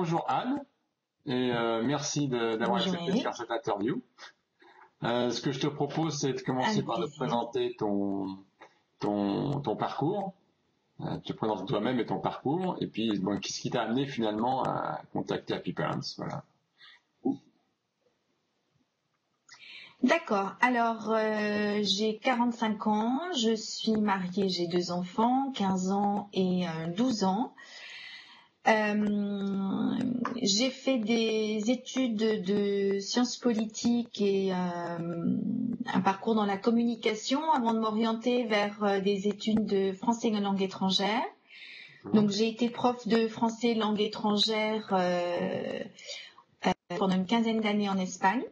bonjour Anne, et merci d'avoir Bonjour accepté de faire Eric. cette interview. Ce que je te propose, c'est de commencer Avec par te plaisir. présenter ton parcours. Tu te présentes toi-même et ton parcours, et puis bon, qu'est-ce qui t'a amené finalement à contacter Happy Parents, voilà. D'accord. Alors, j'ai 45 ans, je suis mariée, j'ai 2 enfants, 15 ans et 12 ans. J'ai fait des études de sciences politiques et un parcours dans la communication avant de m'orienter vers des études de français et langue étrangère. Donc, j'ai été prof de français langue étrangère pendant une quinzaine d'années en Espagne.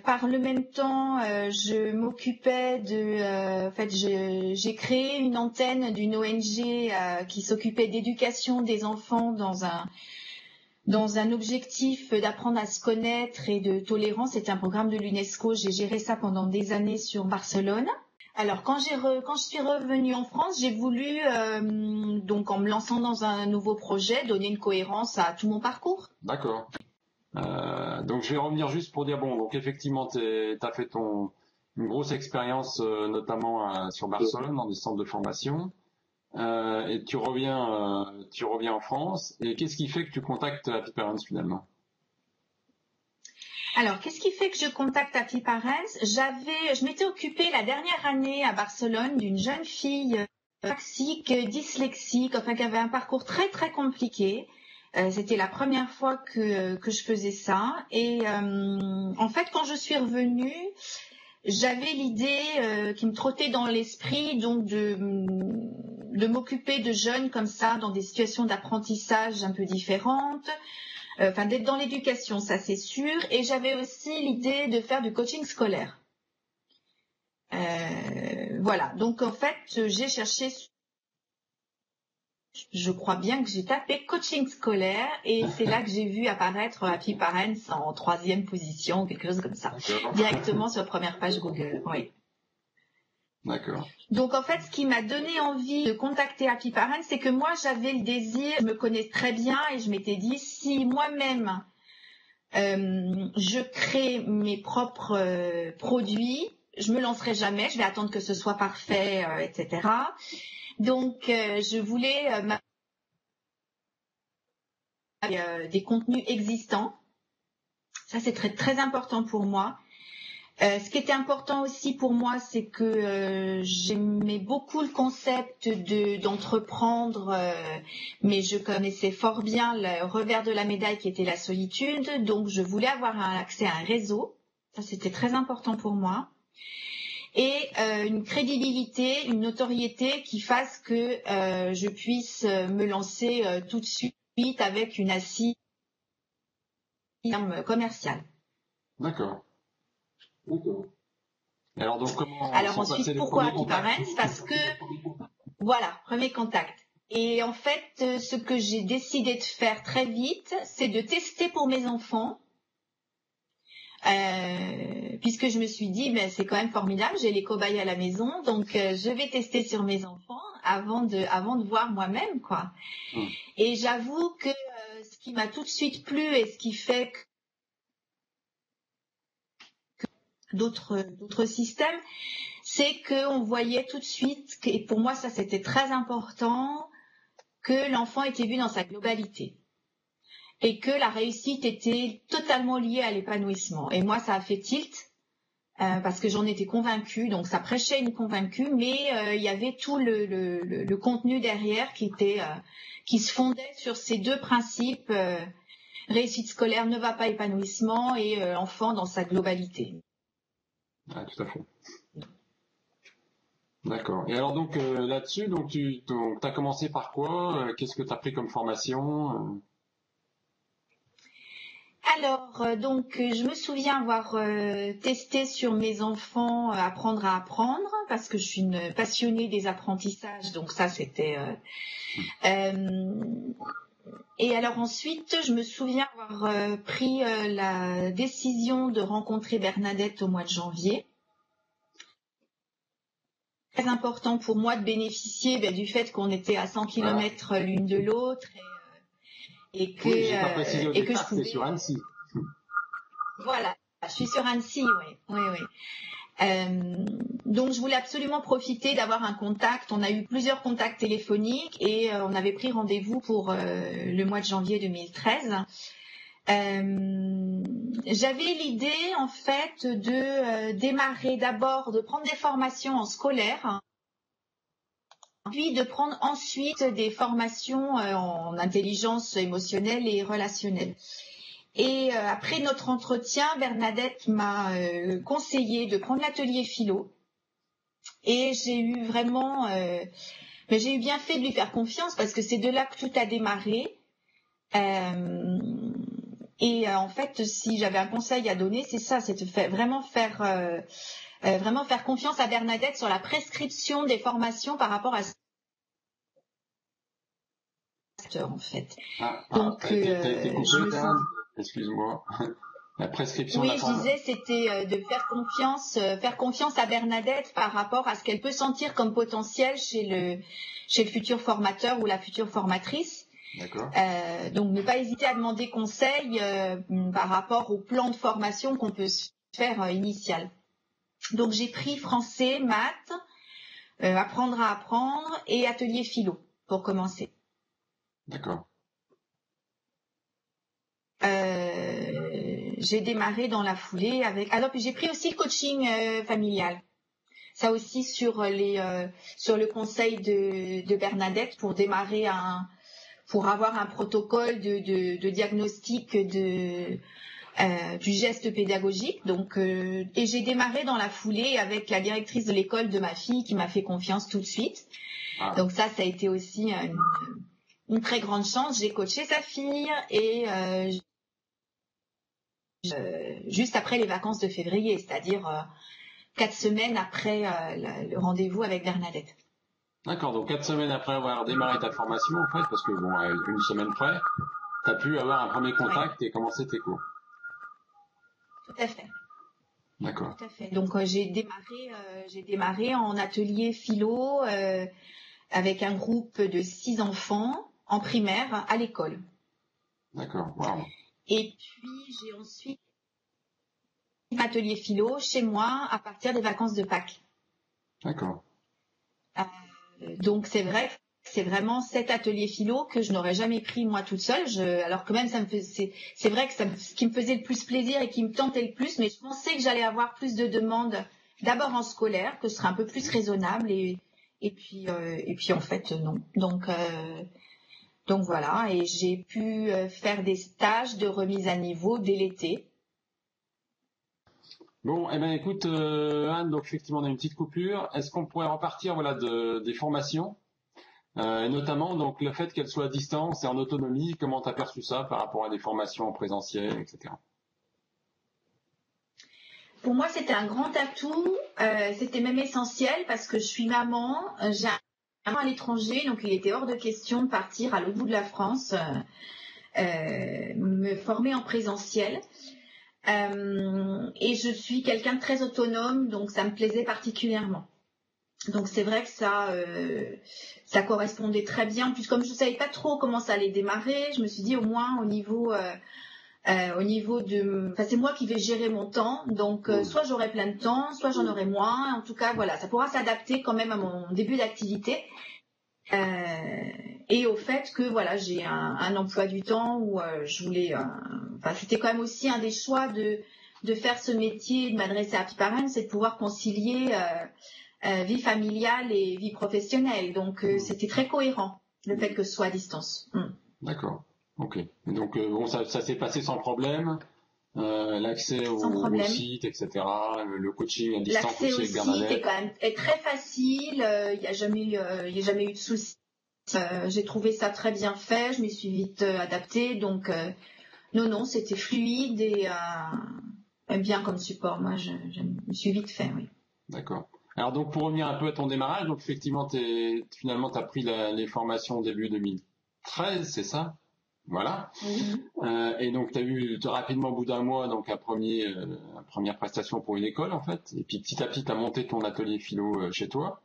Par le même temps, je m'occupais en fait, j'ai créé une antenne d'une ONG qui s'occupait d'éducation des enfants dans un objectif d'apprendre à se connaître et de tolérance. C'était un programme de l'UNESCO. J'ai géré ça pendant des années sur Barcelone. Alors, quand je suis revenue en France, j'ai voulu, donc en me lançant dans un nouveau projet, donner une cohérence à tout mon parcours. D'accord. Donc je vais revenir juste pour dire, bon, donc effectivement, t'as fait une grosse expérience, notamment sur Barcelone, dans des centres de formation. Et tu reviens en France. Et qu'est-ce qui fait que tu contactes Happy Parents finalement? Alors, qu'est-ce qui fait que je contacte Happy Parents? Je m'étais occupée la dernière année à Barcelone d'une jeune fille dyslexique, enfin qui avait un parcours très très compliqué. C'était la première fois que je faisais ça. Et en fait, quand je suis revenue, j'avais l'idée qui me trottait dans l'esprit donc de m'occuper de jeunes comme ça dans des situations d'apprentissage un peu différentes. Enfin, d'être dans l'éducation, ça c'est sûr. Et j'avais aussi l'idée de faire du coaching scolaire. Voilà. Donc en fait, j'ai cherché. Je crois bien que j'ai tapé coaching scolaire et c'est là que j'ai vu apparaître Happy Parents en 3e position, quelque chose comme ça, directement sur la première page Google. Oui. D'accord. Donc en fait, ce qui m'a donné envie de contacter Happy Parents, c'est que moi j'avais le désir, je me connais très bien et je m'étais dit si moi-même je crée mes propres produits, je me lancerai jamais, je vais attendre que ce soit parfait, etc. Donc je voulais des contenus existants. Ça c'est très très important pour moi. Ce qui était important aussi pour moi, c'est que j'aimais beaucoup le concept d'entreprendre, mais je connaissais fort bien le revers de la médaille qui était la solitude. Donc, je voulais avoir accès à un réseau. Ça, c'était très important pour moi. Et une crédibilité, une notoriété qui fasse que je puisse me lancer tout de suite avec une assise commerciale. D'accord. Et alors donc comment Alors sont passés ensuite, les pourquoi premiers Happy contacts? Parents? Parce que, voilà, premier contact. Et en fait, ce que j'ai décidé de faire très vite, c'est de tester pour mes enfants, puisque je me suis dit, ben, c'est quand même formidable, j'ai les cobayes à la maison, donc je vais tester sur mes enfants avant de voir moi-même, quoi. Et j'avoue que ce qui m'a tout de suite plu et ce qui fait que d'autres systèmes, c'est qu'on voyait tout de suite, et pour moi ça c'était très important, que l'enfant était vu dans sa globalité et que la réussite était totalement liée à l'épanouissement. Et moi ça a fait tilt parce que j'en étais convaincue, donc ça prêchait une convaincue, mais il y avait tout le contenu derrière qui se fondait sur ces deux principes, réussite scolaire ne va pas épanouissement et enfant dans sa globalité. Ah, tout à fait. D'accord. Et alors donc là-dessus, donc tu as commencé par quoi? Qu'est-ce que tu as pris comme formation? Alors, donc, je me souviens avoir testé sur mes enfants apprendre à apprendre, parce que je suis une passionnée des apprentissages, donc ça c'était. Et alors ensuite, je me souviens avoir pris la décision de rencontrer Bernadette au mois de janvier. Très important pour moi de bénéficier du fait qu'on était à 100 km l'une de l'autre et que, Oui, j'ai pas précisé au et que je départ que pouvais. t'es sur Annecy. Voilà, je suis sur Annecy, oui, oui, oui. Donc je voulais absolument profiter d'avoir un contact. On a eu plusieurs contacts téléphoniques et on avait pris rendez-vous pour le mois de janvier 2013. J'avais l'idée en fait de démarrer d'abord, de prendre des formations en scolaire, puis de prendre ensuite des formations en intelligence émotionnelle et relationnelle. Et après notre entretien, Bernadette m'a conseillé de prendre l'atelier philo. Et j'ai eu vraiment, mais j'ai eu bien fait de lui faire confiance parce que c'est de là que tout a démarré. En fait, si j'avais un conseil à donner, c'est ça, c'est de vraiment faire confiance à Bernadette sur la prescription des formations par rapport à ce en fait. Donc, t'as été coupé, je me suis... excuse-moi. La prescription de Oui, la je formation. disais, c'était de faire confiance à Bernadette par rapport à ce qu'elle peut sentir comme potentiel chez le futur formateur ou la future formatrice. D'accord. Donc, ne pas hésiter à demander conseil par rapport au plan de formation qu'on peut se faire initial. Donc, j'ai pris français, maths, apprendre à apprendre et atelier philo pour commencer. D'accord. J'ai démarré dans la foulée avec. Alors, puis j'ai pris aussi le coaching familial. Ça aussi sur le conseil de Bernadette pour démarrer pour avoir un protocole de diagnostic du geste pédagogique. Donc, et j'ai démarré dans la foulée avec la directrice de l'école de ma fille qui m'a fait confiance tout de suite. Ah. Donc ça a été aussi une très grande chance. J'ai coaché sa fille et juste après les vacances de février, c'est-à-dire 4 semaines après le rendez-vous avec Bernadette. D'accord, donc 4 semaines après avoir démarré ta formation, en fait, parce que bon, à une semaine près, tu as pu avoir un premier contact et commencer tes cours. Tout à fait. D'accord. Tout à fait. Donc j'ai démarré en atelier philo avec un groupe de 6 enfants en primaire à l'école. D'accord, wow. Et puis j'ai ensuite atelier philo chez moi à partir des vacances de Pâques. D'accord. Donc c'est vrai, c'est vraiment cet atelier philo que je n'aurais jamais pris moi toute seule. Alors que même c'est vrai que ce qui me faisait le plus plaisir et qui me tentait le plus, mais je pensais que j'allais avoir plus de demandes d'abord en scolaire, que ce serait un peu plus raisonnable et puis en fait non. Donc voilà, et j'ai pu faire des stages de remise à niveau dès l'été. Bon, eh ben écoute, Anne, donc effectivement on a une petite coupure. Est-ce qu'on pourrait repartir voilà des formations, et notamment donc le fait qu'elles soient à distance et en autonomie, comment t'as perçu ça par rapport à des formations en présentiel, etc. Pour moi, c'était un grand atout, c'était même essentiel parce que je suis maman, j'ai un enfant à l'étranger, donc il était hors de question de partir à l'autre bout de la France, me former en présentiel. Et je suis quelqu'un de très autonome, donc ça me plaisait particulièrement. Donc c'est vrai que ça correspondait très bien. En plus, comme je ne savais pas trop comment ça allait démarrer, je me suis dit au moins au niveau de, enfin c'est moi qui vais gérer mon temps, donc soit j'aurai plein de temps, soit j'en aurai moins. En tout cas, voilà, ça pourra s'adapter quand même à mon début d'activité et au fait que voilà, j'ai un emploi du temps où je voulais, enfin c'était quand même aussi un des choix de faire ce métier, de m'adresser à Happy Parents, c'est de pouvoir concilier vie familiale et vie professionnelle. Donc c'était très cohérent le fait que ce soit à distance. D'accord. Ok. Et donc bon, ça s'est passé sans problème. L'accès au site, etc. Le coaching à distance l'accès aussi au avec site Bernadette. est très facile. Il n'y a jamais eu de soucis. J'ai trouvé ça très bien fait. Je m'y suis vite adaptée. Donc non, c'était fluide et bien comme support. Moi, je me suis vite fait. Oui. D'accord. Alors donc pour revenir un peu à ton démarrage, donc effectivement finalement tu as pris les formations au début 2013, c'est ça? Voilà. Oui. Et donc tu as eu rapidement au bout d'un mois donc la première prestation pour une école en fait. Et puis petit à petit tu as monté ton atelier philo chez toi.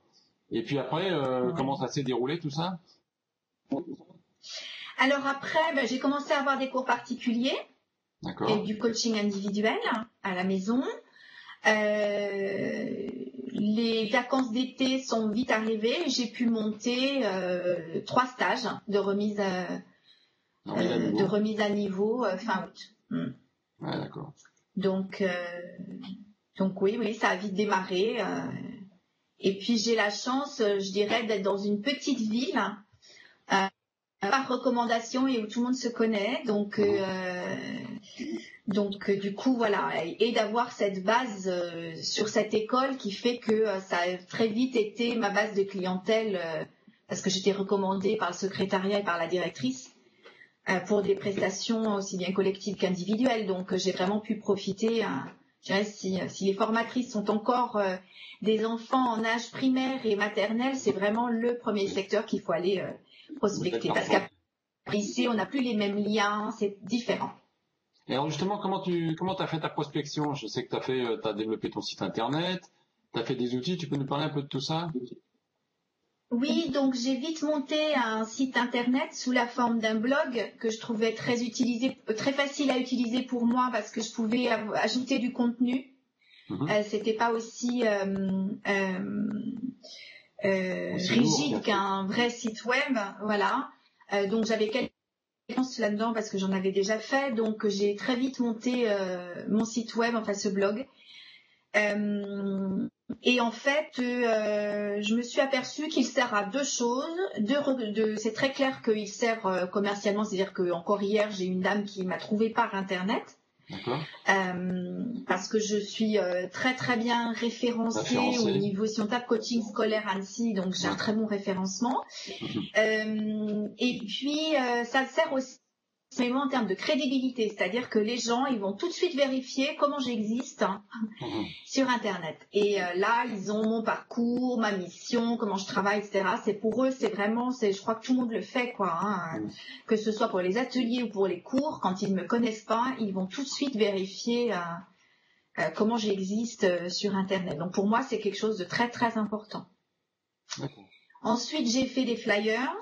Et puis après comment ça s'est déroulé tout ça? Alors après, j'ai commencé à avoir des cours particuliers et D'accord. du coaching individuel à la maison. Les vacances d'été sont vite arrivées. J'ai pu monter 3 stages de remise Remise à niveau. fin août. Ouais, d'accord. Donc oui, ça a vite démarré. Et puis j'ai la chance, je dirais, d'être dans une petite ville par recommandation et où tout le monde se connaît. Donc du coup, voilà, et d'avoir cette base sur cette école qui fait que ça a très vite été ma base de clientèle parce que j'étais recommandée par le secrétariat et par la directrice pour des prestations aussi bien collectives qu'individuelles. Donc j'ai vraiment pu profiter. Je dirais, si les formatrices sont encore des enfants en âge primaire et maternel, c'est vraiment le premier secteur qu'il faut aller prospecter. Parce qu'après ici, on n'a plus les mêmes liens, c'est différent. Et alors justement, comment t'as fait ta prospection? Je sais que t'as développé ton site internet, t'as fait des outils, tu peux nous parler un peu de tout ça? Oui, donc j'ai vite monté un site internet sous la forme d'un blog que je trouvais très facile à utiliser pour moi parce que je pouvais ajouter du contenu. C'était pas aussi rigide qu'un vrai site web, voilà. Donc j'avais quelques expériences là-dedans parce que j'en avais déjà fait, donc j'ai très vite monté mon site web, enfin ce blog. Et en fait, je me suis aperçue qu'il sert à deux choses. C'est très clair qu'il sert commercialement, c'est-à-dire que encore hier, j'ai une dame qui m'a trouvée par Internet. D'accord. Parce que je suis très très bien référencée au niveau, si on tape coaching scolaire Annecy, donc j'ai un très bon référencement. Et puis ça sert aussi en termes de crédibilité, c'est-à-dire que les gens, ils vont tout de suite vérifier comment j'existe sur Internet. Et là, ils ont mon parcours, ma mission, comment je travaille, etc. C'est pour eux, je crois que tout le monde le fait, quoi. Que ce soit pour les ateliers ou pour les cours, quand ils ne me connaissent pas, ils vont tout de suite vérifier comment j'existe sur Internet. Donc pour moi, c'est quelque chose de très très important. Ensuite, j'ai fait des flyers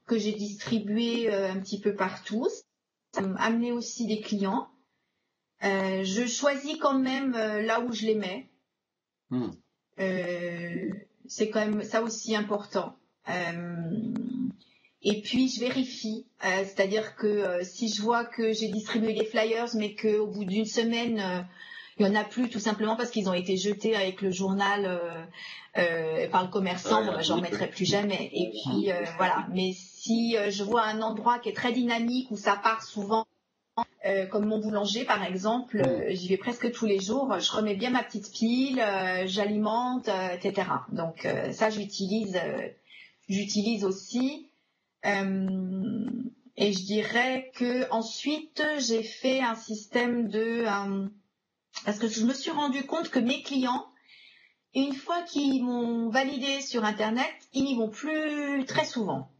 que j'ai distribués un petit peu partout. Ça m'a amené aussi des clients. Je choisis quand même là où je les mets. C'est quand même ça aussi important. Et puis je vérifie, c'est-à-dire que si je vois que j'ai distribué les flyers, mais qu'au bout d'une semaine, il n'y en a plus, tout simplement parce qu'ils ont été jetés avec le journal par le commerçant, j'en remettrai plus jamais. Et puis voilà. Mais si je vois un endroit qui est très dynamique, où ça part souvent, comme mon boulanger par exemple, j'y vais presque tous les jours, je remets bien ma petite pile, j'alimente, etc. Donc ça j'utilise aussi. Et je dirais que ensuite j'ai fait un système parce que je me suis rendu compte que mes clients, une fois qu'ils m'ont validé sur Internet, ils n'y vont plus très souvent.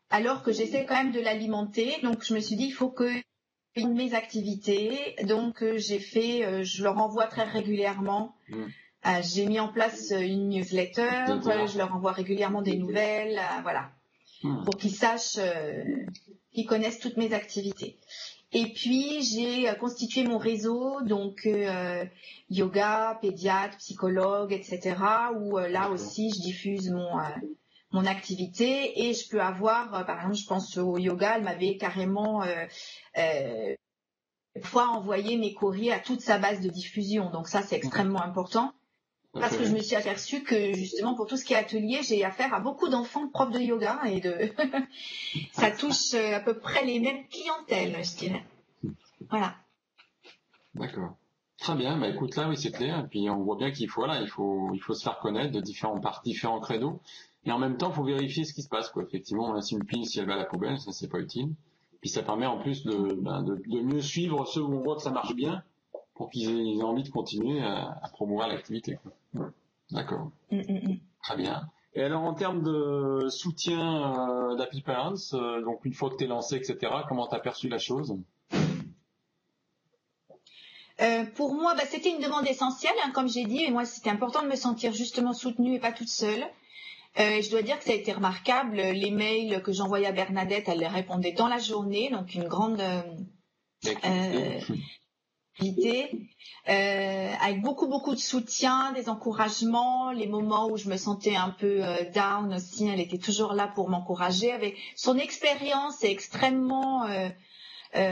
Alors que j'essaie quand même de l'alimenter. Donc je me suis dit, il faut que mes activités. Donc je leur envoie très régulièrement. J'ai mis en place une newsletter. Je leur envoie régulièrement des nouvelles. Voilà. Pour qu'ils sachent, qu'ils connaissent toutes mes activités. Et puis j'ai constitué mon réseau, donc yoga, pédiatre, psychologue, etc. Où là aussi je diffuse mon activité et je peux avoir, par exemple, je pense au yoga, elle m'avait carrément fois envoyé mes courriers à toute sa base de diffusion. Donc ça c'est extrêmement important. Parce que je me suis aperçue que justement pour tout ce qui est atelier, j'ai affaire à beaucoup d'enfants profs de yoga et ça touche à peu près les mêmes clientèles, je dirais. Voilà. D'accord. Très bien. Bah écoute, là oui c'est clair. Et puis on voit bien qu'il faut se faire connaître de différents créneaux. Et en même temps, il faut vérifier ce qui se passe, quoi. Effectivement, on laisse une pile si elle va à la poubelle, ça c'est pas utile. Puis ça permet en plus de mieux suivre ceux où on voit que ça marche bien, pour qu'ils aient envie de continuer à promouvoir l'activité. D'accord. Très bien. Et alors en termes de soutien d'Happy Parents, donc une fois que tu es lancé, etc., comment tu as perçu la chose? Pour moi, c'était une demande essentielle, comme j'ai dit, et moi c'était important de me sentir justement soutenue et pas toute seule. Je dois dire que ça a été remarquable. Les mails que j'envoyais à Bernadette, elle les répondait dans la journée, donc une grande activité, avec beaucoup de soutien, des encouragements. Les moments où je me sentais un peu down aussi, elle était toujours là pour m'encourager. Avec son expérience est extrêmement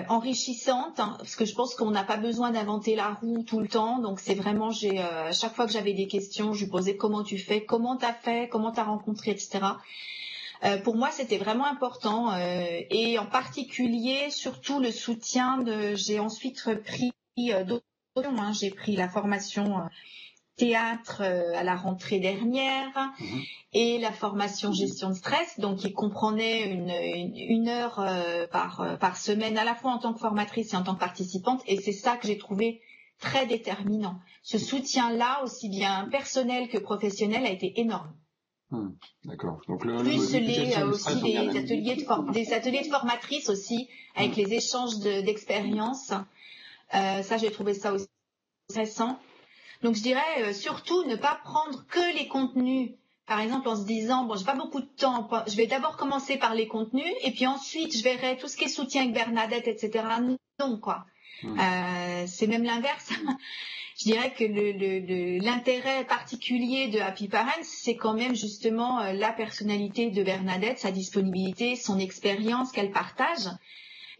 enrichissante, hein, parce que je pense qu'on n'a pas besoin d'inventer la roue tout le temps. Donc c'est vraiment, à chaque fois que j'avais des questions, je lui posais comment tu fais, comment t'as fait, comment t'as rencontré, etc. Pour moi, c'était vraiment important, et en particulier, surtout le soutien j'ai ensuite repris d'autres options, hein. J'ai pris la formation théâtre à la rentrée dernière et la formation gestion de stress, donc qui comprenait une heure par semaine, à la fois en tant que formatrice et en tant que participante, et c'est ça que j'ai trouvé très déterminant. Ce soutien-là, aussi bien personnel que professionnel, a été énorme. D'accord. Donc plus aussi des ateliers de formatrices aussi, avec les échanges d'expériences. Ça, j'ai trouvé ça aussi intéressant. Donc je dirais surtout ne pas prendre que les contenus, par exemple en se disant bon, j'ai pas beaucoup de temps, je vais d'abord commencer par les contenus et puis ensuite je verrai tout ce qui est soutien avec Bernadette, etc. Non, quoi. C'est même l'inverse. Je dirais que l'intérêt particulier de Happy Parents, c'est quand même justement la personnalité de Bernadette, sa disponibilité, son expérience qu'elle partage,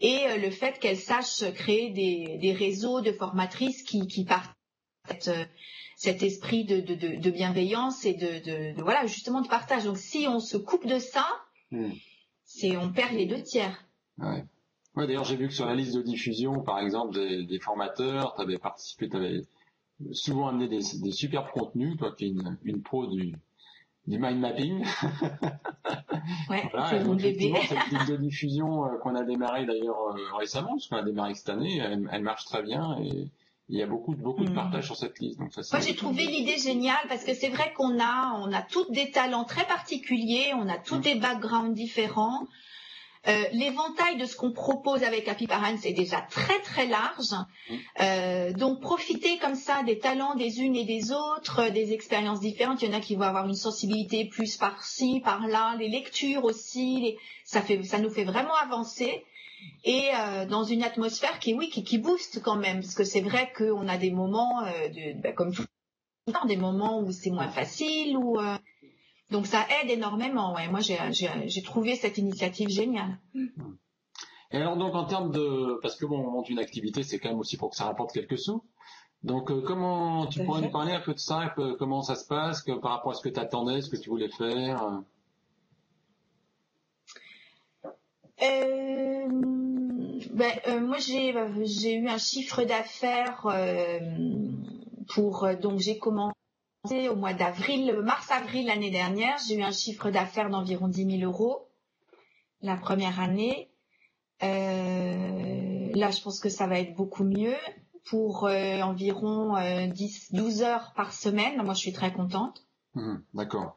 et le fait qu'elle sache créer des réseaux de formatrices qui partagent cet esprit de bienveillance et voilà, justement de partage. Donc si on se coupe de ça, on perd les 2/3. Ouais. Ouais, d'ailleurs, j'ai vu que sur la liste de diffusion, par exemple, des formateurs, tu avais participé, tu avais souvent amené des superbes contenus, toi qui es une pro du mind mapping. Ouais, voilà, c'est mon bébé. Cette liste de diffusion qu'on a démarré d'ailleurs récemment, parce qu'on a démarré cette année, elle marche très bien et il y a beaucoup de partage sur cette liste. Donc ça, moi, j'ai trouvé l'idée géniale parce que c'est vrai qu'on a toutes des talents très particuliers, on a tous des backgrounds différents. L'éventail de ce qu'on propose avec Happy Parents est déjà très large. Donc profiter comme ça des talents des unes et des autres, des expériences différentes. Il y en a qui vont avoir une sensibilité plus par-ci, par-là, les lectures aussi, ça nous fait vraiment avancer. Et dans une atmosphère qui booste quand même, parce que c'est vrai qu'on a des moments, comme tout le temps, des moments où c'est moins facile, donc ça aide énormément. Ouais. Moi, j'ai trouvé cette initiative géniale. Et alors donc en termes parce que bon, on monte une activité, c'est quand même aussi pour que ça rapporte quelques sous. Donc comment tu pourrais nous parler un peu de ça, un peu comment ça se passe, par rapport à ce que tu attendais, ce que tu voulais faire? Moi j'ai eu un chiffre d'affaires donc j'ai commencé au mois mars-avril l'année dernière. J'ai eu un chiffre d'affaires d'environ 10 000 euros la première année. Là, je pense que ça va être beaucoup mieux pour environ 12 heures par semaine. Moi, je suis très contente. D'accord.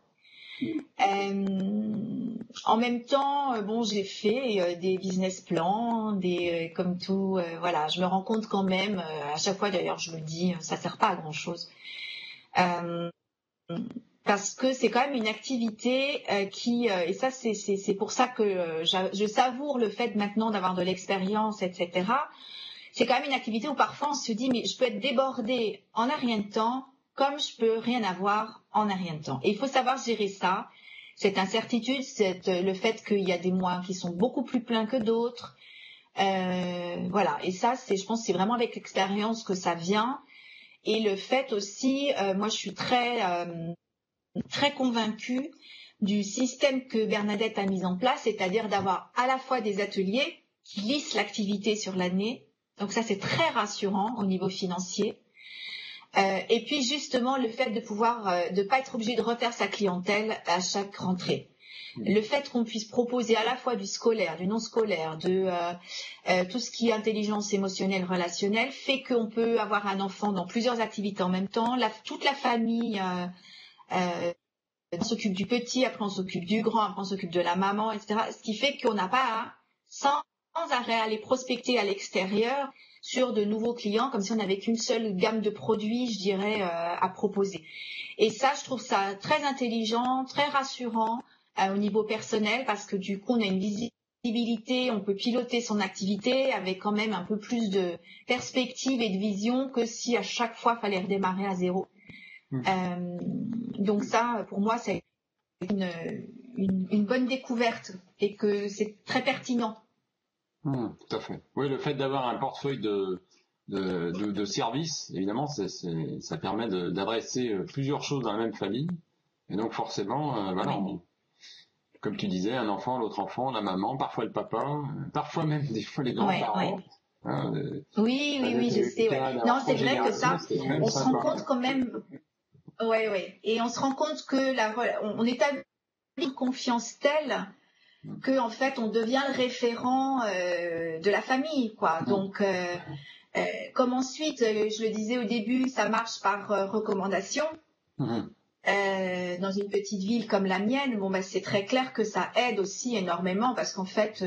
En même temps, j'ai fait des business plans, comme tout, voilà, je me rends compte quand même, à chaque fois d'ailleurs, je me dis, ça sert pas à grand chose. Parce que c'est quand même une activité et ça c'est pour ça que je savoure le fait maintenant d'avoir de l'expérience, etc. C'est quand même une activité où parfois on se dit mais je peux être débordée en un rien de temps comme je peux rien avoir en un rien de temps. Et il faut savoir gérer ça, cette incertitude, le fait qu'il y a des mois qui sont beaucoup plus pleins que d'autres. Voilà, et ça je pense c'est vraiment avec l'expérience que ça vient. Et le fait aussi, moi je suis très convaincue du système que Bernadette a mis en place, c'est-à-dire d'avoir à la fois des ateliers qui lissent l'activité sur l'année, donc ça c'est très rassurant au niveau financier, et puis justement le fait de pouvoir de pas être obligé de refaire sa clientèle à chaque rentrée. Le fait qu'on puisse proposer à la fois du scolaire, du non scolaire, tout ce qui est intelligence émotionnelle, relationnelle, fait qu'on peut avoir un enfant dans plusieurs activités en même temps, toute la famille on s'occupe du petit, après on s'occupe du grand, après on s'occupe de la maman, etc. Ce qui fait qu'on n'a pas sans arrêt à aller prospecter à l'extérieur. sur de nouveaux clients, comme si on n'avait qu'une seule gamme de produits, je dirais, à proposer. Et ça, je trouve ça très intelligent, très rassurant au niveau personnel, parce que du coup, on a une visibilité, on peut piloter son activité avec quand même un peu plus de perspective et de vision que si à chaque fois, il fallait redémarrer à zéro. Donc ça, pour moi, c'est une bonne découverte et que c'est très pertinent. Tout à fait. Oui, le fait d'avoir un portefeuille de services, évidemment, ça permet d'adresser plusieurs choses dans la même famille. Et donc forcément, voilà, comme tu disais, un enfant, l'autre enfant, la maman, parfois le papa, parfois même des fois les grands-parents. Oui, je sais. Ouais. Non, c'est vrai que ça, on se rend compte quand même. Ouais. Et on se rend compte que on établit une confiance telle que en fait on devient le référent de la famille, quoi. Donc comme ensuite, je le disais au début, ça marche par recommandation. Dans une petite ville comme la mienne, c'est très clair que ça aide aussi énormément parce qu'en fait,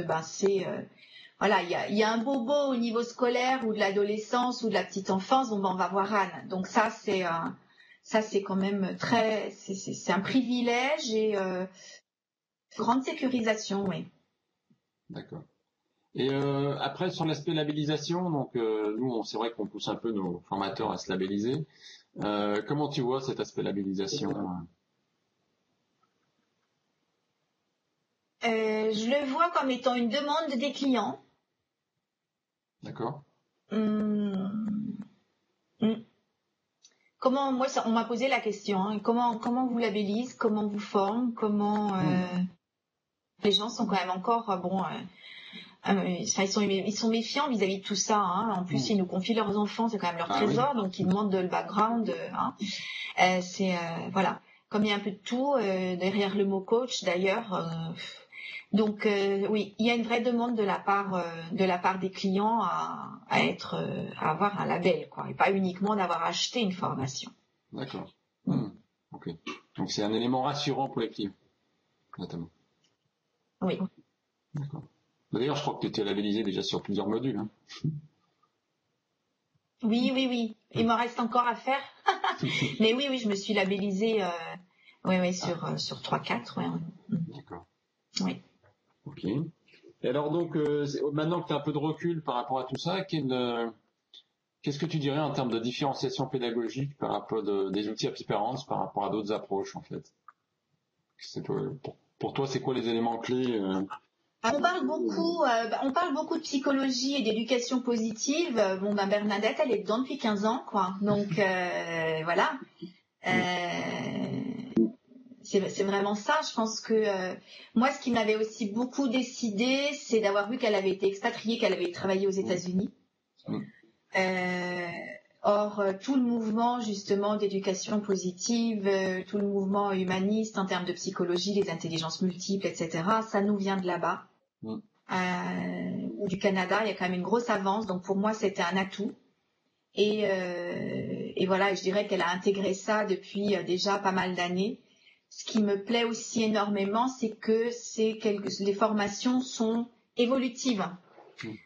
voilà, il y a un bobo au niveau scolaire ou de l'adolescence ou de la petite enfance, on va voir Anne. Donc ça c'est quand même c'est un privilège et grande sécurisation, oui. D'accord. Et après, sur l'aspect labellisation, donc nous, c'est vrai qu'on pousse un peu nos formateurs à se labelliser. Comment tu vois cet aspect labellisation? Je le vois comme étant une demande des clients. D'accord. Comment, moi, on m'a posé la question, hein, comment vous labellise, comment vous forme, comment les gens sont quand même encore ils sont méfiants vis-à-vis de tout ça. Hein. En plus, ils nous confient leurs enfants, c'est quand même leur trésor, donc ils demandent le background. Voilà, comme il y a un peu de tout derrière le mot coach, d'ailleurs. Donc oui, il y a une vraie demande de la part des clients à avoir un label, quoi, et pas uniquement d'avoir acheté une formation. D'accord. Ok. Donc c'est un élément rassurant pour les clients, notamment. Oui. D'accord. D'ailleurs, je crois que tu étais labellisé déjà sur plusieurs modules. Hein. Oui. Il me reste encore à faire. Mais oui, je me suis labellisée sur 3-4. Ouais. D'accord. Oui. Ok. Et alors donc, maintenant que tu as un peu de recul par rapport à tout ça, qu'est-ce que tu dirais en termes de différenciation pédagogique par rapport des outils Appearance par rapport à d'autres approches en fait? Pour toi, c'est quoi les éléments clés On parle beaucoup de psychologie et d'éducation positive. Bernadette, elle est dedans depuis 15 ans, quoi. Donc voilà. C'est vraiment ça. Je pense que moi, ce qui m'avait aussi beaucoup décidé, c'est d'avoir vu qu'elle avait été expatriée, qu'elle avait travaillé aux États-Unis. Or, tout le mouvement justement d'éducation positive, tout le mouvement humaniste en termes de psychologie, les intelligences multiples, etc., ça nous vient de là-bas. Ou du Canada, il y a quand même une grosse avance. Donc pour moi, c'était un atout. Et voilà, je dirais qu'elle a intégré ça depuis déjà pas mal d'années. Ce qui me plaît aussi énormément, c'est que les formations sont évolutives.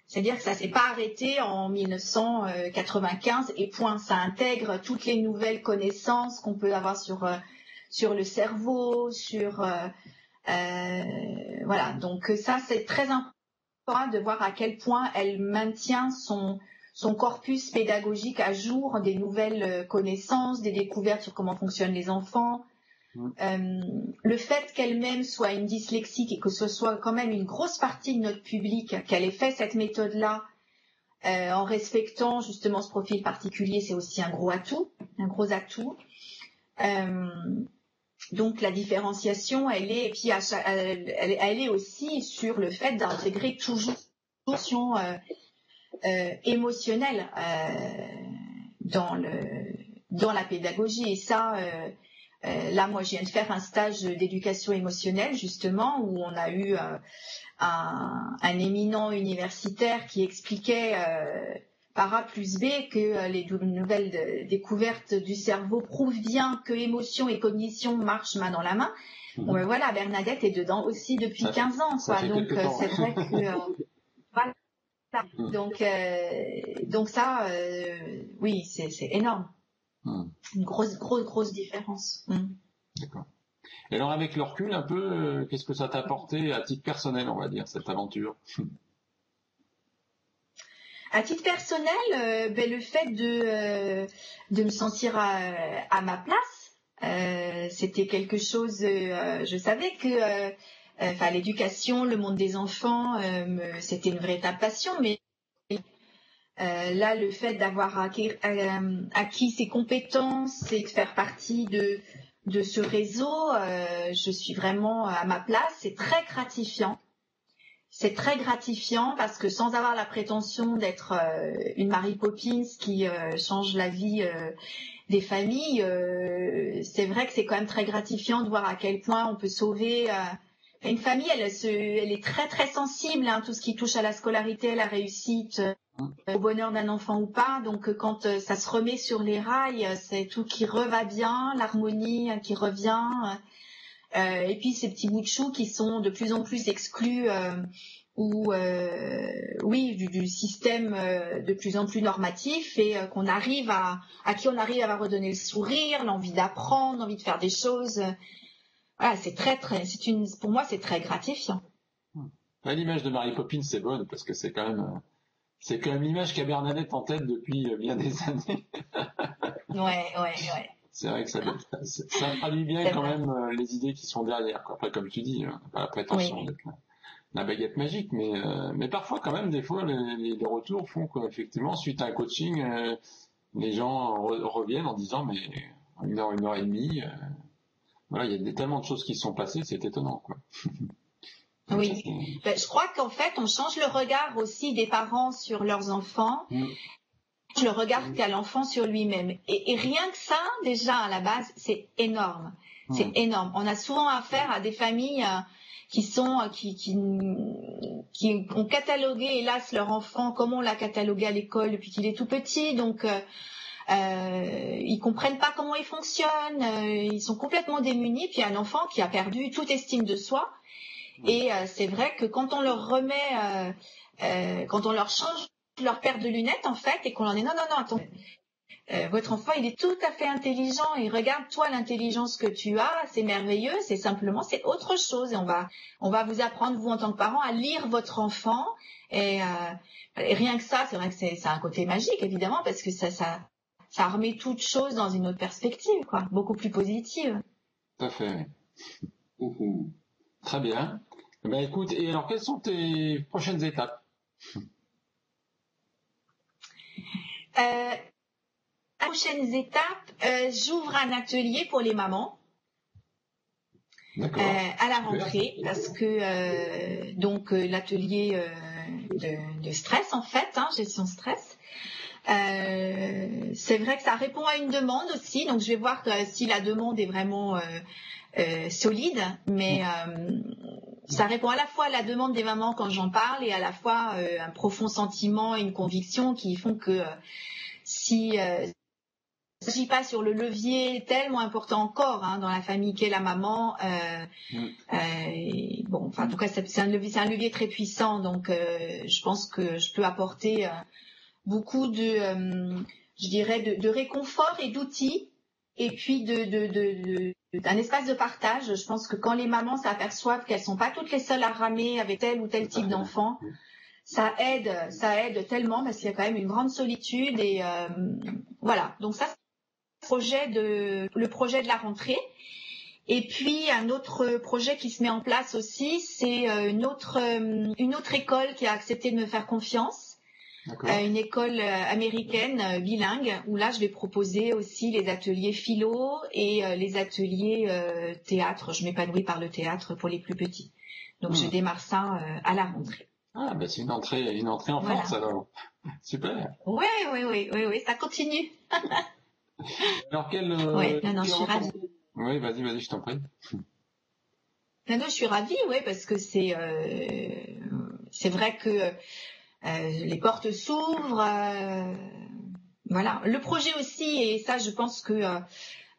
C'est-à-dire que ça s'est pas arrêté en 1995 et point. Ça intègre toutes les nouvelles connaissances qu'on peut avoir sur le cerveau, voilà. Donc ça, c'est très important de voir à quel point elle maintient son corpus pédagogique à jour, des nouvelles connaissances, des découvertes sur comment fonctionnent les enfants. Le fait qu'elle-même soit une dyslexique et que ce soit quand même une grosse partie de notre public, qu'elle ait fait cette méthode-là en respectant justement ce profil particulier, c'est aussi un gros atout. Donc la différenciation, elle est, et puis elle est aussi sur le fait d'intégrer toujours une notion émotionnelle dans la pédagogie. Et ça, là, moi, je viens de faire un stage d'éducation émotionnelle, justement, où on a eu un éminent universitaire qui expliquait par A plus B que les nouvelles découvertes du cerveau prouvent bien que émotion et cognition marchent main dans la main. Bon, voilà, Bernadette est dedans aussi depuis 15 ans, quoi. Donc, c'est vrai que... voilà. Donc ça, oui, c'est énorme. Une grosse différence. D'accord. Et alors avec le recul un peu, qu'est-ce que ça t'a apporté à titre personnel, on va dire, cette aventure? À titre personnel, le fait de me sentir à ma place, c'était quelque chose. Je savais que l'éducation, le monde des enfants, c'était une véritable passion, mais là, le fait d'avoir acquis ces compétences et de faire partie de ce réseau, je suis vraiment à ma place. C'est très gratifiant. C'est très gratifiant parce que sans avoir la prétention d'être une Mary Poppins qui change la vie des familles, c'est vrai que c'est quand même très gratifiant de voir à quel point on peut sauver. Une famille, elle est très très sensible, hein, tout ce qui touche à la scolarité, à la réussite, au bonheur d'un enfant ou pas. Donc quand ça se remet sur les rails, c'est tout qui reva bien, l'harmonie qui revient. Et puis ces petits bouts de chou qui sont de plus en plus exclus du système de plus en plus normatif et qu'on arrive à qui on arrive à redonner le sourire, l'envie d'apprendre, l'envie de faire des choses. Voilà, pour moi c'est très gratifiant. L'image de Mary Poppins c'est bonne parce que c'est quand même l'image qu'a Bernadette en tête depuis bien des années. Ouais. C'est vrai que ça traduit bien quand même les idées qui sont derrière, quoi. Après, comme tu dis, pas la prétention d'être la baguette magique, mais parfois quand même, des fois, les retours font qu'effectivement, suite à un coaching, les gens reviennent en disant, mais une heure et demie, voilà, il y a tellement de choses qui se sont passées, c'est étonnant, quoi. Donc, oui, je crois qu'en fait, on change le regard aussi des parents sur leurs enfants. Le regard qu'a l'enfant sur lui-même. Et rien que ça, déjà, à la base, c'est énorme. C'est énorme. On a souvent affaire à des familles qui ont catalogué, hélas, leur enfant comme on l'a catalogué à l'école depuis qu'il est tout petit. Donc, ils comprennent pas comment il fonctionne. Ils sont complètement démunis. Puis un enfant qui a perdu toute estime de soi. Et c'est vrai que quand on leur remet, quand on leur change leur paire de lunettes en fait et qu'on leur dit non, attends, votre enfant il est tout à fait intelligent et regarde toi l'intelligence que tu as, c'est merveilleux, c'est autre chose et on va vous apprendre vous en tant que parent à lire votre enfant et rien que ça, c'est vrai que c'est un côté magique évidemment parce que ça remet toute chose dans une autre perspective quoi, beaucoup plus positive. Tout à fait. Très bien. Ben écoute, et alors quelles sont tes prochaines étapes? Prochaines étapes, j'ouvre un atelier pour les mamans à la rentrée parce que l'atelier de stress en fait, gestion stress. C'est vrai que ça répond à une demande aussi, donc je vais voir si la demande est vraiment solide, mais ça répond à la fois à la demande des mamans quand j'en parle et à la fois un profond sentiment et une conviction qui font que si il ne s'agit pas sur le levier tellement important encore dans la famille qu'est la maman. En tout cas, c'est un levier très puissant. Donc, je pense que je peux apporter beaucoup de réconfort et d'outils, et puis d'un espace de partage. Je pense que quand les mamans s'aperçoivent qu'elles sont pas toutes les seules à ramer avec tel ou tel type d'enfant, ça aide tellement parce qu'il y a quand même une grande solitude et voilà. Donc ça. Le projet de la rentrée. Et puis un autre projet qui se met en place aussi, c'est une autre école qui a accepté de me faire confiance, une école américaine bilingue, où là je vais proposer aussi les ateliers philo et les ateliers théâtre. Je m'épanouis par le théâtre pour les plus petits. Donc je démarre ça à la rentrée. Ah ben c'est une entrée en force alors. Super. Oui, ça continue. Alors je suis ravie. Oui, vas-y, je t'en prie. Non, je suis ravie, parce que c'est vrai que les portes s'ouvrent. Voilà. Le projet aussi, et ça, je pense que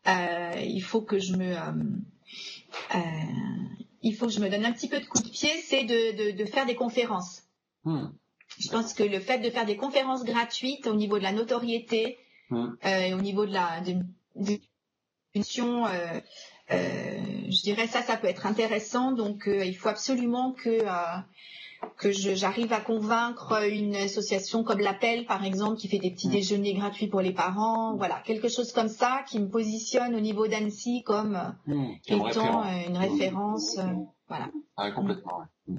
il faut que je me donne un petit peu de coup de pied, c'est de faire des conférences. Je pense que le fait de faire des conférences gratuites au niveau de la notoriété, et au niveau de mission, je dirais ça peut être intéressant. Donc, il faut absolument que j'arrive à convaincre une association comme l'Appel, par exemple, qui fait des petits déjeuners gratuits pour les parents. Voilà, quelque chose comme ça qui me positionne au niveau d'Annecy comme étant une référence. Voilà. Ah, complètement. Ouais.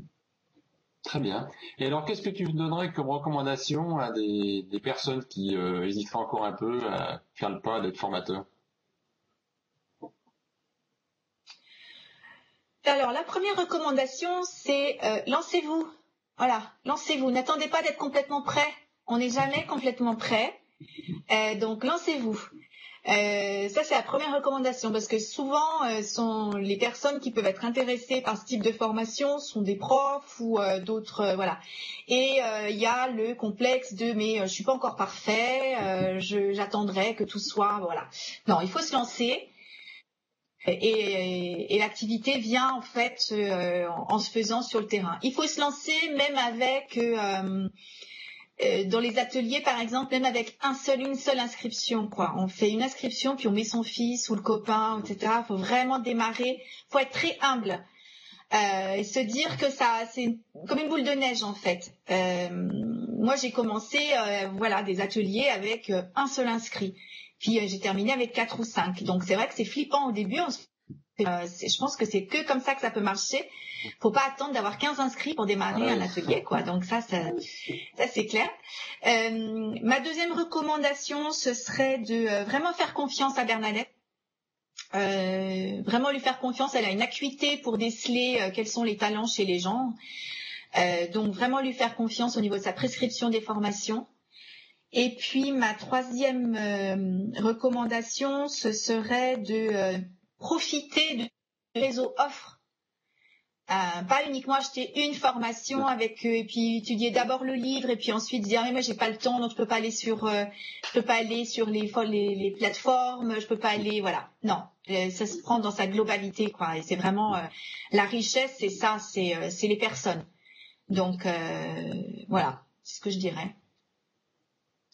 Très bien. Et alors, qu'est-ce que tu donnerais comme recommandation à des personnes qui hésiteraient encore un peu à faire le pas d'être formateur? Alors, la première recommandation, c'est lancez-vous. Voilà, lancez-vous. N'attendez pas d'être complètement prêt. On n'est jamais complètement prêt. Donc, lancez-vous. Ça, c'est la première recommandation parce que souvent, sont les personnes qui peuvent être intéressées par ce type de formation sont des profs ou d'autres, voilà. Et il y a le complexe de mais je suis pas encore parfait, j'attendrai que tout soit, voilà. Non, il faut se lancer. Et l'activité vient en fait en se faisant sur le terrain. Il faut se lancer même avec dans les ateliers par exemple, même avec une seule inscription quoi. On fait une inscription puis on met son fils ou le copain, etc. Il faut vraiment démarrer. Il faut être très humble et se dire que ça c'est comme une boule de neige en fait. Moi j'ai commencé voilà des ateliers avec un seul inscrit. Puis j'ai terminé avec 4 ou 5. Donc c'est vrai que c'est flippant au début. Je pense que c'est que comme ça que ça peut marcher. Faut pas attendre d'avoir 15 inscrits pour démarrer un atelier, quoi. Donc ça c'est clair. Ma deuxième recommandation, ce serait de vraiment faire confiance à Bernadette. Vraiment lui faire confiance. Elle a une acuité pour déceler quels sont les talents chez les gens. Donc vraiment lui faire confiance au niveau de sa prescription des formations. Et puis ma troisième recommandation, ce serait de profiter du réseau offre. Pas uniquement acheter une formation avec et puis étudier d'abord le livre et puis ensuite dire mais moi j'ai pas le temps donc je peux pas aller sur les plateformes, je peux pas aller voilà. Non, ça se prend dans sa globalité quoi et c'est vraiment la richesse c'est ça, c'est les personnes. Donc voilà, c'est ce que je dirais.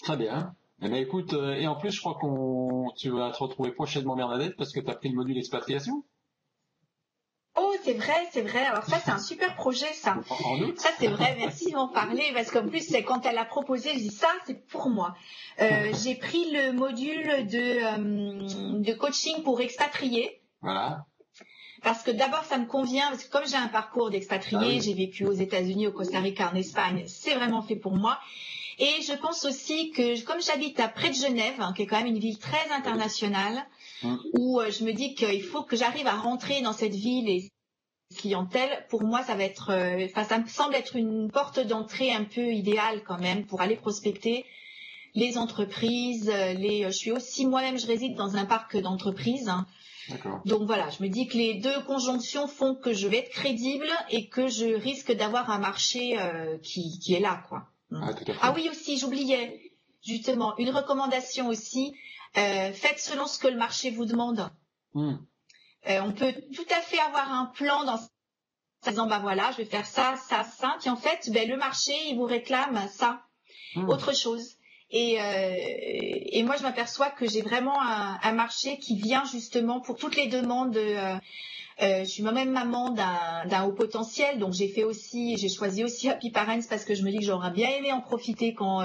Très bien. Eh bien, écoute, et en plus, je crois tu vas te retrouver prochainement Bernadette parce que tu as pris le module expatriation. Oh, c'est vrai, c'est vrai. Alors ça, c'est un super projet, ça. En août. Ça, c'est vrai. Merci d'en parler parce qu'en plus, c'est quand elle a proposé, je dis ça, c'est pour moi. J'ai pris le module de coaching pour expatriés. Voilà. Parce que d'abord, ça me convient, parce que comme j'ai un parcours d'expatrié, j'ai vécu aux États-Unis, au Costa Rica, en Espagne, c'est vraiment fait pour moi. Et je pense aussi que, comme j'habite près de Genève, hein, qui est quand même une ville très internationale, où je me dis qu'il faut que j'arrive à rentrer dans cette ville et cette clientèle, pour moi, ça va être, ça me semble être une porte d'entrée un peu idéale quand même pour aller prospecter les entreprises, je suis aussi moi-même, je réside dans un parc d'entreprises. Hein. Donc voilà, je me dis que les deux conjonctions font que je vais être crédible et que je risque d'avoir un marché qui est là, quoi. Ah oui, aussi, j'oubliais, justement, une recommandation aussi, faites selon ce que le marché vous demande. On peut tout à fait avoir un plan dans disant, bah voilà, je vais faire ça, ça, ça, puis en fait, le marché, il vous réclame ça, autre chose. Et moi, je m'aperçois que j'ai vraiment un marché qui vient justement pour toutes les demandes. Je suis moi-même maman d'un haut potentiel, donc j'ai choisi aussi Happy Parents parce que je me dis que j'aurais bien aimé en profiter quand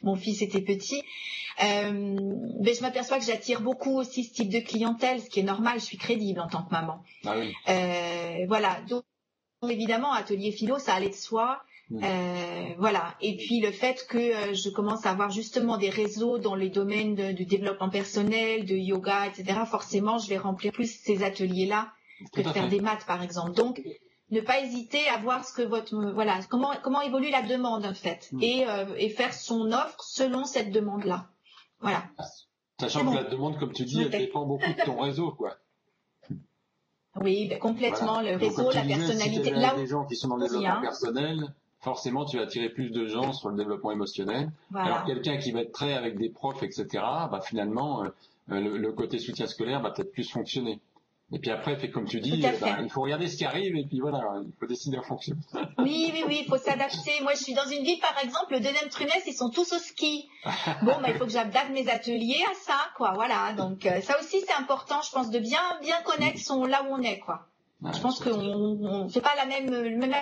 mon fils était petit. Mais je m'aperçois que j'attire beaucoup aussi ce type de clientèle, ce qui est normal, je suis crédible en tant que maman. Ah oui. Voilà, donc évidemment, atelier philo, ça allait de soi. Voilà. Et puis le fait que je commence à avoir justement des réseaux dans les domaines de développement personnel, de yoga, etc. Forcément, je vais remplir plus ces ateliers-là que de faire des maths, par exemple. Donc, ne pas hésiter à voir ce que voilà, comment évolue la demande en fait, et faire son offre selon cette demande-là. Voilà. Sachant que la demande, comme tu dis, elle dépend beaucoup de ton réseau, quoi. Oui, complètement. Voilà. Le réseau, la personnalité. Si là, des gens qui sont dans le développement personnel, forcément, tu vas attirer plus de gens sur le développement émotionnel. Voilà. Alors, quelqu'un qui va être très avec des profs, etc., bah, finalement, le côté soutien scolaire va peut-être plus fonctionner. Et puis après, comme tu dis, Tout à fait. il faut regarder ce qui arrive et puis voilà, il faut décider en fonction. Oui, il faut s'adapter. Moi, je suis dans une ville, par exemple, le deuxième trimestre, ils sont tous au ski. Bon, il faut que j'adapte mes ateliers à ça, quoi. Voilà. Donc, ça aussi, c'est important, je pense, de bien connaître là où on est, quoi. Ouais, je pense qu'on fait pas le même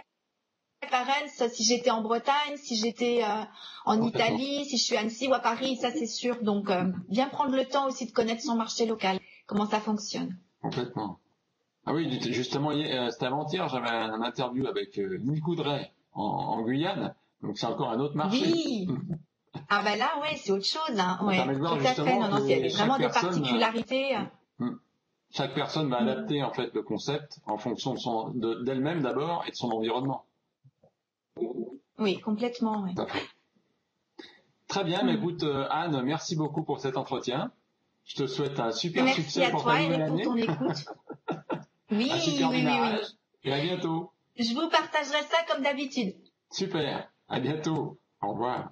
référence si j'étais en Bretagne, si j'étais en Italie, si je suis à Annecy ou à Paris, ça c'est sûr. Donc, bien prendre le temps aussi de connaître son marché local, comment ça fonctionne. Complètement. Ah oui, justement, c'était avant-hier, j'avais un interview avec Lynn Coudray en Guyane, donc c'est encore un autre marché. Oui. Ah ben là, ouais, c'est autre chose. Hein. Ouais, Ça permet de voir tout à fait. Non, il y avait vraiment des particularités. Chaque personne va adapter en fait le concept en fonction d'elle-même d'abord et de son environnement. Oui, complètement. Oui. Très bien, mais écoute Anne, merci beaucoup pour cet entretien. Je te souhaite un super succès pour ta nouvelle année. Merci à toi et pour ton écoute. Oui, un super démarrage. Et à bientôt. Je vous partagerai ça comme d'habitude. Super. À bientôt. Au revoir.